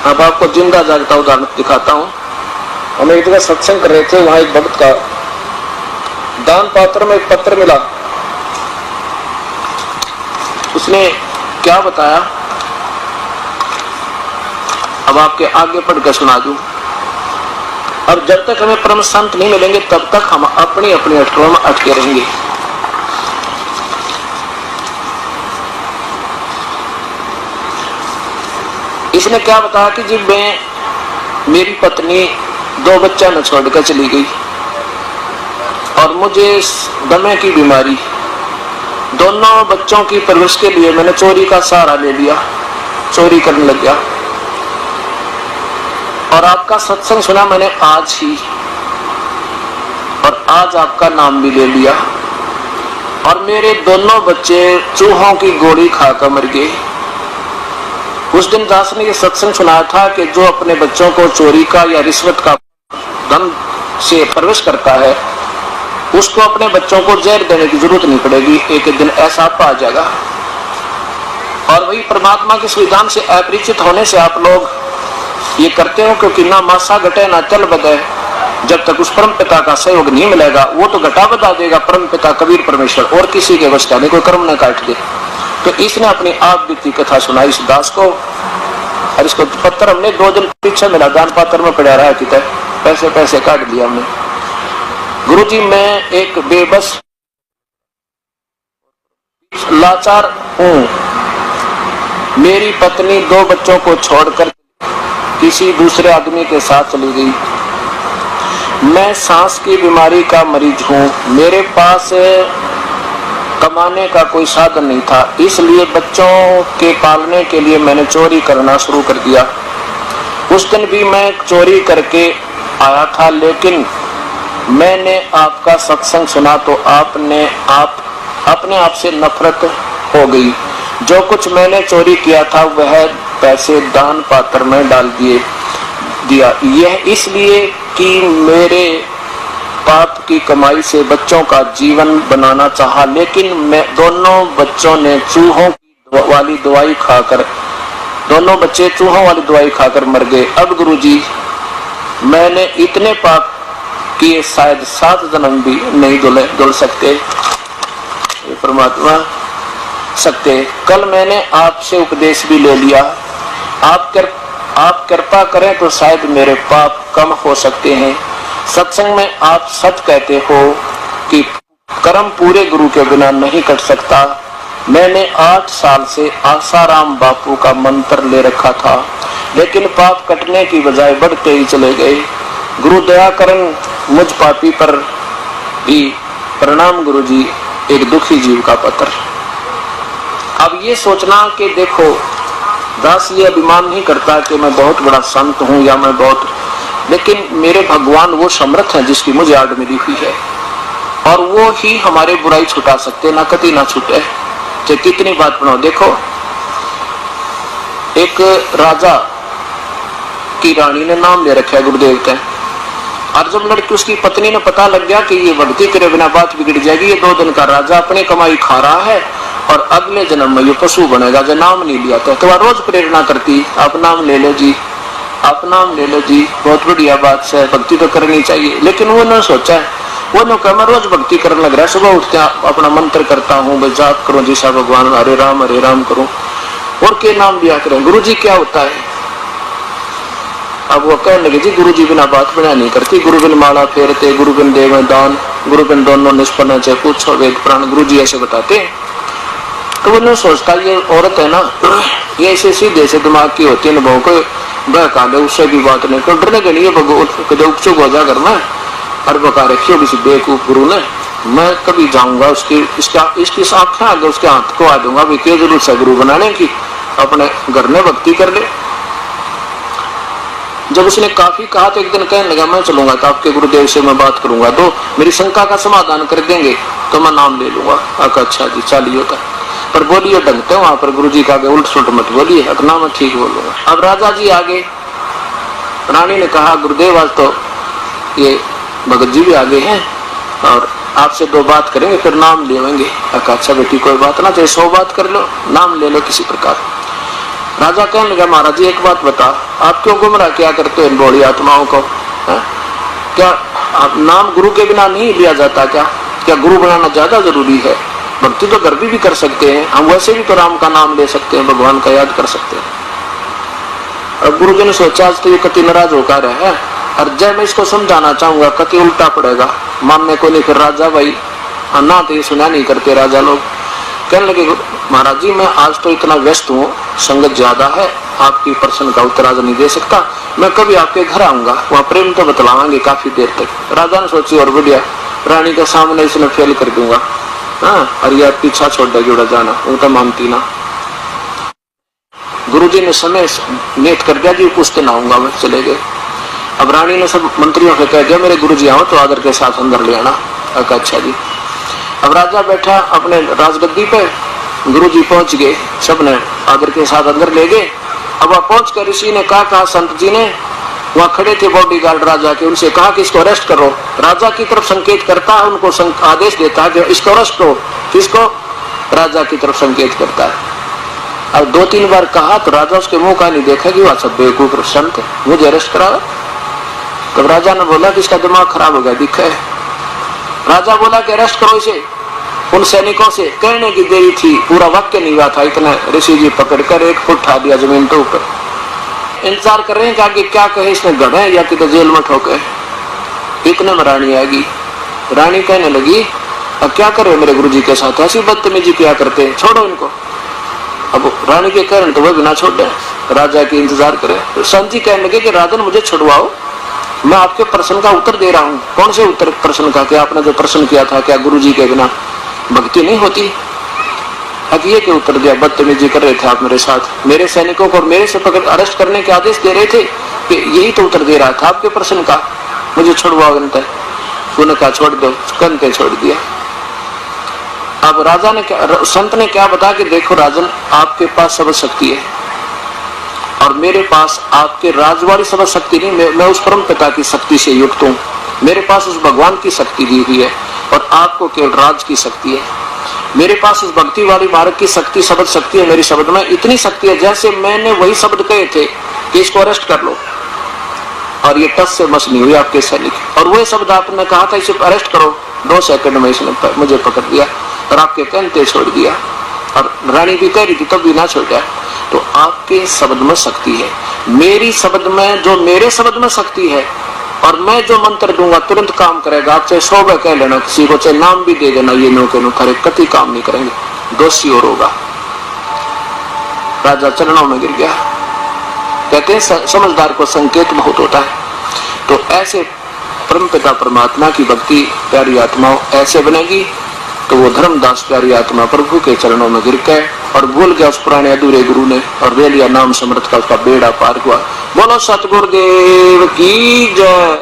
अब आपको जिंदा जागता उदाहरण दिखाता हूँ। हम एक जगह सत्संग कर रहे थे, वहां एक भक्त का दान पात्र में एक पत्र मिला। उसने क्या बताया, अब आपके आगे पढ़कर सुना दूं। अब जब तक हमें परम संत नहीं मिलेंगे तब तक हम अपनी अपनी अटकलों में अटके रहेंगे। इसने क्या बताया कि जब मेरी पत्नी 2 बच्चा न छोड़कर चली गई और मुझे दमे की बीमारी, दोनों बच्चों की परवरिश के लिए मैंने चोरी का सहारा ले लिया, चोरी करने लग गया। और आपका सत्संग सुना मैंने आज ही, और आज आपका नाम भी ले लिया, और मेरे दोनों बच्चे चूहों की गोली खाकर मर गए। उस दिन दास ने ये सत्संग सुनाया था कि जो अपने बच्चों को चोरी का या रिश्वत का धन से परवरिश करता है उसको अपने बच्चों को जहर देने की जरूरत नहीं पड़ेगी, एक दिन ऐसा आ जाएगा। और वही परमात्मा के विधान से अपरिचित होने से आप लोग ये करते हो, क्योंकि ना मासा घटे ना चल बदे। जब तक उस परम पिता का सहयोग नहीं मिलेगा, वो तो घटा बता देगा परम पिता कबीर परमेश्वर, और किसी के वश का नहीं, कोई कर्म न काट दे। तो इसने अपनी आप बीती कथा सुनाई इस दास को, और इसको पत्र हमने 2 दिन पीछे मिला, दान पात्र में पड़ा रहा, कितने पैसे काट दिया हमने। गुरुजी मैं एक बेबस लाचार हूँ, मेरी पत्नी 2 बच्चों को छोड़कर किसी दूसरे आदमी के साथ चली गई। मैं सांस की बीमारी का मरीज हूँ, मेरे पास कमाने का कोई साधन नहीं था, इसलिए बच्चों के पालने के लिए मैंने चोरी करना शुरू कर दिया। उस दिन भी मैं चोरी करके आया था, लेकिन मैंने आपका सत्संग सुना तो अपने आप से नफरत हो गई। जो कुछ मैंने चोरी किया था वह पैसे दान पात्र में डाल दिया। यह इसलिए कि मेरे पाप की कमाई से बच्चों का जीवन बनाना चाहा, लेकिन मैं दोनों बच्चों ने चूहों वाली दवाई खाकर, दोनों बच्चे चूहों वाली दवाई खाकर मर गए। अब गुरुजी मैंने इतने पाप किए शायद 7 जन्म भी नहीं धुल सकते, परमात्मा सकते। कल मैंने आपसे उपदेश भी ले लिया, आप कृपा करें तो शायद मेरे पाप कम हो सकते हैं। सत्संग में आप सच कहते हो कि कर्म पूरे गुरु के बिना नहीं कट सकता। मैंने 8 साल से आसाराम बापू का मंत्र ले रखा था, लेकिन पाप कटने की बजाय बढ़ते ही चले गए। गुरु दया करन मुझ पापी पर भी। प्रणाम गुरुजी, एक दुखी जीव का पत्र। अब ये सोचना कि देखो दास ये अभिमान नहीं करता कि मैं बहुत बड़ा संत हूँ या मैं बहुत, लेकिन मेरे भगवान वो समर्थ है जिसकी मुझे आड़ मिली हुई है, और वो ही हमारे बुराई छुटा सकते, ना कति ना छूटे, चाहे कितनी बात बनाओ। देखो एक राजा की रानी ने नाम ले रखा है गुरुदेव का, और जब लड़की उसकी पत्नी ने पता लग गया कि ये भक्ति करे बिना बात बिगड़ जाएगी, ये 2 दिन का राजा अपनी कमाई खा रहा है और अगले जन्म में ये पशु बनेगा, जो नाम नहीं लिया था। तो वह रोज प्रेरणा करती, आप नाम ले लो जी, आप नाम ले लो जी, बहुत बढ़िया बात है, भक्ति तो करनी चाहिए। लेकिन वो न सोचा है, वो न कहा मैं रोज भक्ति करने लग रहा है, सुबह उठते अपना मंत्र करता हूँ, मैं जाप करूँ जैसा भगवान हरे राम करूँ, और के नाम लिया करें। गुरु जी क्या होता है? अब वो कहने लगे जी गुरु जी बिना बात बना नहीं करती, गुरु बिन माला फेरते, गुरु बिन देव दान, गुरु बिन दोनों निष्पन्न चाहे पूछो वेद प्राण, गुरु जी ऐसे बताते हैं। तो वो नहीं सोचता ये औरत है ना, ये ऐसे सीधे से दिमाग की होती है, बहु को बहका दे, उससे भी बात नहीं कर, डरने के लिए उपचुप हो जा करना, और बका रखी किसी बेवकूफ गुरु ने, मैं कभी जाऊंगा इसकी आंखें आगे उसके हाथ को आ दूंगा, भाई क्या जरूरत है गुरु बनाने की, अपने घर में भक्ति कर ले। जब उसने काफी कहा तो एक दिन कहने लगा मैं चलूंगा तो आपके गुरुदेव से मैं बात करूंगा, तो मेरी शंका का समाधान कर देंगे तो मैं नाम ले लूंगा। अच्छा जी चालिए होता, पर बोलिए ढंगते वहां पर गुरु जी का आगे उल्ट सुलट मत बोलिए, अपना मैं ठीक बोलूंगा। अब राजा जी आगे, रानी ने कहा गुरुदेव आज तो ये भगत जी भी आगे हैं और आपसे 2 बात करेंगे फिर नाम लेंगे। अच्छा बेटी कोई बात ना, चाहे 100 बात कर लो, नाम ले लो किसी प्रकार। राजा कहने लगा, महाराज जी एक बात बता, आप क्यों गुमराह क्या करते हो इन बौड़ी आत्माओं को? क्या आप नाम गुरु के बिना नहीं लिया जाता? क्या गुरु बनाना ज्यादा जरूरी है? भक्ति तो घर भी कर सकते हैं हम, वैसे भी तो राम का नाम ले सकते हैं, भगवान का याद कर सकते हैं। अब गुरु जी ने सोचा आज तो ये कति नाराज होकर है, और जब मैं इसको समझाना चाहूंगा कति उल्टा पड़ेगा, मानने को नहीं। फिर राजा भाई ना तो ये सुना नहीं करते राजा लोग। कहने लगे, महाराज जी मैं आज तो इतना व्यस्त हूँ, संगत ज्यादा है, आपकी प्रश्न का उत्तर आज नहीं दे सकता, मैं कभी आपके घर आऊंगा, वहाँ प्रेम तो बतलावांगे काफी देर तक। राजा ने सोची और बढ़िया, रानी के सामने इसने फेल कर दूंगा, हाँ, और यह पीछा छोड़ देगी उड़ा जाना, वो तो मानती ना। गुरुजी ने समय नेट कर दिया कि उस दिन आऊंगा मैं, चले गए। अब रानी ने सब मंत्रियों से कह दिया मेरे गुरुजी आओ तो आदर के साथ अंदर ले आना। अच्छा जी। अब राजा बैठा अपने राजगद्दी पे, गुरुजी पहुंच गए, सबने आदर के साथ अंदर ले गए। अब वहां पहुंच कर ऋषि ने कहा संत जी ने, वहां खड़े थे बॉडीगार्ड राजा के, उनसे कहा कि इसको अरेस्ट करो। राजा की तरफ संकेत करता है, उनको आदेश देता है कि इसको अरेस्ट करो। किसको? राजा की तरफ संकेत करता है। अब 2-3 बार कहा तो राजा उसके मुंह का नहीं देखा कि वह सब बेवकूफ संत है, मुझे अरेस्ट करा। तब राजा ने बोला कि इसका दिमाग खराब हो गया, दिखा है। राजा बोला कि अरेस्ट करो इसे। उन सैनिकों से कहने की देरी थी, पूरा वाक्य नहीं हुआ था, इतना ऋषि जी पकड़कर 1 फुट उठा दिया जमीन के ऊपर। इंतजार कर रहे हैं कि आगे क्या कहे, इसमें गढ़े या कि तो जेल में ठोके। इतने में रानी आएगी। रानी कहने लगी, अब क्या करे मेरे गुरुजी के साथ, ऐसी बदतमीजी क्या करते हैं, छोड़ो इनको। अब रानी के कारण तो वह बिना छोड़ दे, राजा की इंतजार करे। तो संत जी कहने लगे कि राजन मुझे छुड़वाओ, मैं आपके प्रश्न का उत्तर दे रहा हूँ। कौन से उत्तर प्रश्न का? क्या आपने जो प्रश्न किया था, क्या गुरुजी के बिना भक्ति नहीं होती? ये के उत्तर दिया, बदतमीजी कर रहे थे आप मेरे साथ, मेरे सैनिकों को मेरे से पकड़ अरेस्ट करने के आदेश दे रहे थे, कि यही तो उत्तर दे रहा था आपके प्रश्न का, मुझे छुड़वाओ। उन्होंने कहा छोड़ दो, कंते छोड़ दिया। अब राजा ने संत ने क्या बताया कि देखो राजन, आपके पास सब शक्ति है और मेरे पास आपके राजवाड़ी सब शक्ति नहीं, मैं उस परम पिता की शक्ति से युक्त हूँ, मेरे पास उस भगवान की शक्ति दी हुई है और आपको केवल राज की शक्ति है। मेरे पास उस भक्ति वाली मार्ग की शक्ति, शब्द शक्ति है, मेरी शब्द में इतनी शक्ति है जैसे मैंने वही शब्द कहे थे कि इसको अरेस्ट कर लो और ये टस से मस नहीं हुई आपके सैनिक, और वही शब्द आपने कहा था इसे अरेस्ट करो, 2 सेकंड में इसने मुझे पकड़ लिया और आपके कहते छोड़ दिया। और रानी भी कह रही थी तब भी ना छोड़ा। तो आपके शब्द में शक्ति है, मेरी शब्द में, जो मेरे शब्द में शक्ति है, और मैं जो मंत्र दूंगा तुरंत काम करेगा। आप चाहे 100 कह लेना किसी को, चाहे नाम भी दे देना, ये नो के नो थारे कति काम नहीं करेंगे, दोषी और होगा। राजा चरणों में गिर गया। कहते हैं समझदार को संकेत बहुत होता है। तो ऐसे परमपिता परमात्मा की भक्ति प्यारी आत्माओं ऐसे बनेगी तो वो धर्मदास प्यारी आत्मा प्रभु के चरणों में गिर गए और भूल गया उस पुराने अधूरे गुरु ने, और ले लिया नाम समर्थ का, उसका बेड़ा पार हुआ। बोलो सतगुरुदेव की जय।